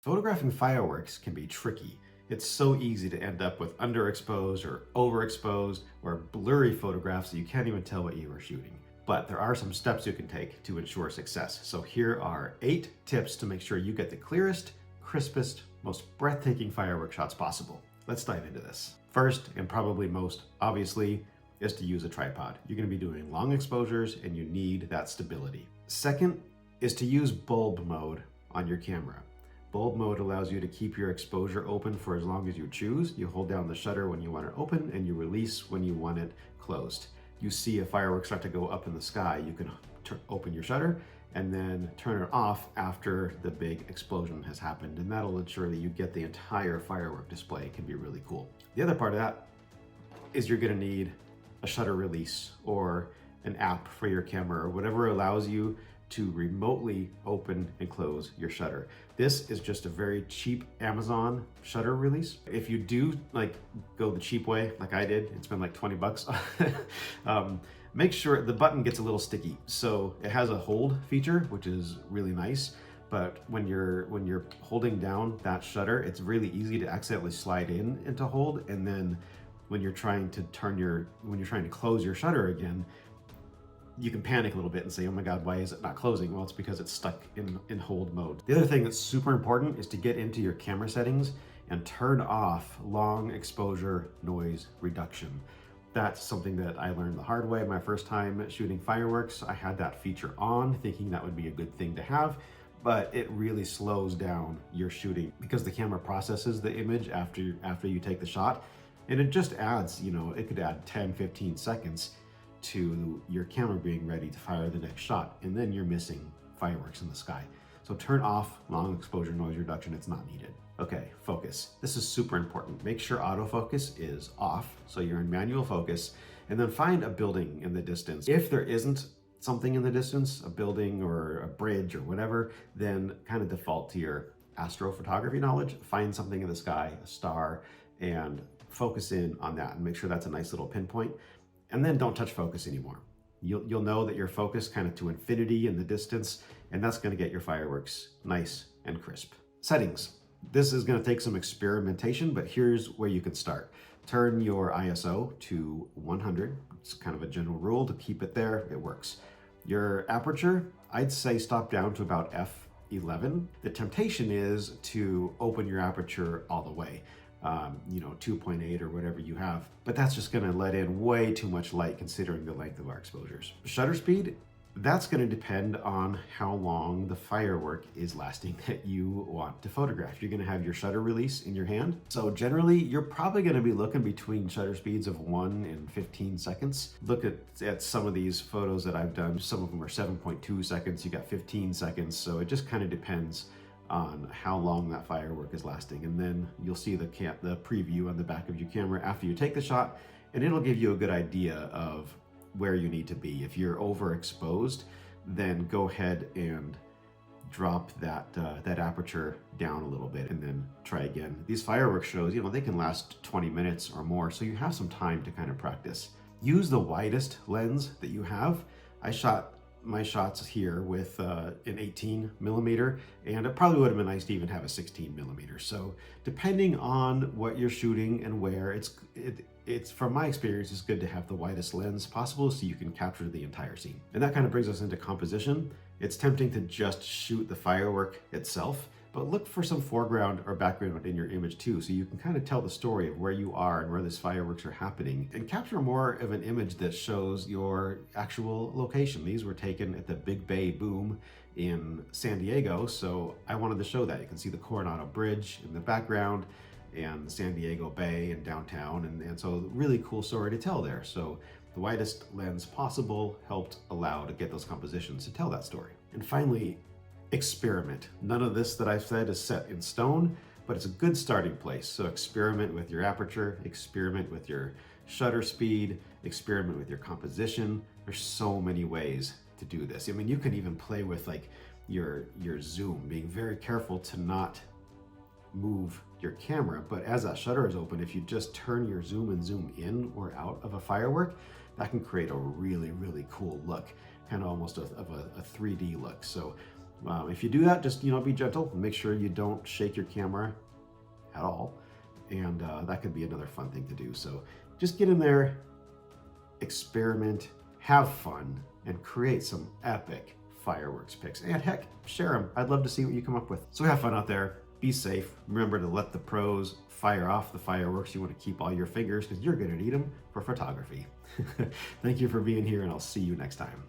Photographing fireworks can be tricky. It's so easy to end up with underexposed or overexposed or blurry photographs that you can't even tell what you were shooting. But there are some steps you can take to ensure success. So here are 8 tips to make sure you get the clearest, crispest, most breathtaking firework shots possible. Let's dive into this. First, and probably most obviously, is to use a tripod. You're going to be doing long exposures and you need that stability. Second is to use bulb mode on your camera. Bulb mode allows you to keep your exposure open for as long as you choose. You hold down the shutter when you want it open and you release when you want it closed. You see a firework start to go up in the sky, you can open your shutter and then turn it off after the big explosion has happened, and that'll ensure that you get the entire firework display. It can be really cool. The other part of that is you're going to need a shutter release or an app for your camera or whatever allows you to remotely open and close your shutter. This is just a very cheap Amazon shutter release. If you do go the cheap way, like I did, and spend like 20 bucks, make sure the button gets a little sticky. So it has a hold feature, which is really nice. But when you're holding down that shutter, it's really easy to accidentally slide into hold. And then when you're trying to close your shutter again, you can panic a little bit and say, oh my God, why is it not closing? Well, it's because it's stuck in hold mode. The other thing that's super important is to get into your camera settings and turn off long exposure noise reduction. That's something that I learned the hard way. My first time shooting fireworks, I had that feature on, thinking that would be a good thing to have, but it really slows down your shooting because the camera processes the image after you take the shot. And it just adds, it could add 10, 15 seconds to your camera being ready to fire the next shot, and then you're missing fireworks in the sky. So turn off long exposure noise reduction, it's not needed. Okay, focus. This is super important. Make sure autofocus is off, so you're in manual focus, and then find a building in the distance. If there isn't something in the distance, a building or a bridge or whatever, then kind of default to your astrophotography knowledge. Find something in the sky, a star, and focus in on that and make sure that's a nice little pinpoint. And then don't touch focus anymore. You'll know that you're focused kind of to infinity in the distance, and that's going to get your fireworks nice and crisp. Settings. This is going to take some experimentation, but here's where you can start. Turn your ISO to 100. It's kind of a general rule to keep it there. It works. Your aperture, I'd say stop down to about f11. The temptation is to open your aperture all the way. 2.8 or whatever you have, but that's just going to let in way too much light considering the length of our exposures. Shutter speed, that's going to depend on how long the firework is lasting that you want to photograph. You're going to have your shutter release in your hand. So generally, you're probably going to be looking between shutter speeds of 1 and 15 seconds. Look at some of these photos that I've done. Some of them are 7.2 seconds. You got 15 seconds. So it just kind of depends on how long that firework is lasting. And then you'll see the preview on the back of your camera after you take the shot, and it'll give you a good idea of where you need to be. If you're overexposed, then go ahead and drop that aperture down a little bit and then try again. These fireworks shows, they can last 20 minutes or more, so you have some time to kind of practice. Use the widest lens that you have. I shot my shots here with an 18 millimeter, and it probably would have been nice to even have a 16 millimeter. So depending on what you're shooting and where, it's from my experience, it's good to have the widest lens possible so you can capture the entire scene. And that kind of brings us into composition. It's tempting to just shoot the firework itself, but look for some foreground or background in your image too, so you can kind of tell the story of where you are and where these fireworks are happening, and capture more of an image that shows your actual location. These were taken at the Big Bay Boom in San Diego, so I wanted to show that. You can see the Coronado Bridge in the background and San Diego Bay and downtown, and so really cool story to tell there. So the widest lens possible helped allow to get those compositions to tell that story. And finally, experiment. None of this that I've said is set in stone, but it's a good starting place. So experiment with your aperture, experiment with your shutter speed, experiment with your composition. There's so many ways to do this. I mean, you can even play with your zoom, being very careful to not move your camera. But as that shutter is open, if you just turn your zoom and zoom in or out of a firework, that can create a really, really cool look, kind of almost of a 3D look. So If you do that, just be gentle and make sure you don't shake your camera at all, and that could be another fun thing to do. So just get in there, experiment, have fun, and create some epic fireworks pics. And heck, share them. I'd love to see what you come up with. So have fun out there. Be safe. Remember to let the pros fire off the fireworks. You want to keep all your fingers because you're going to need them for photography. Thank you for being here, and I'll see you next time.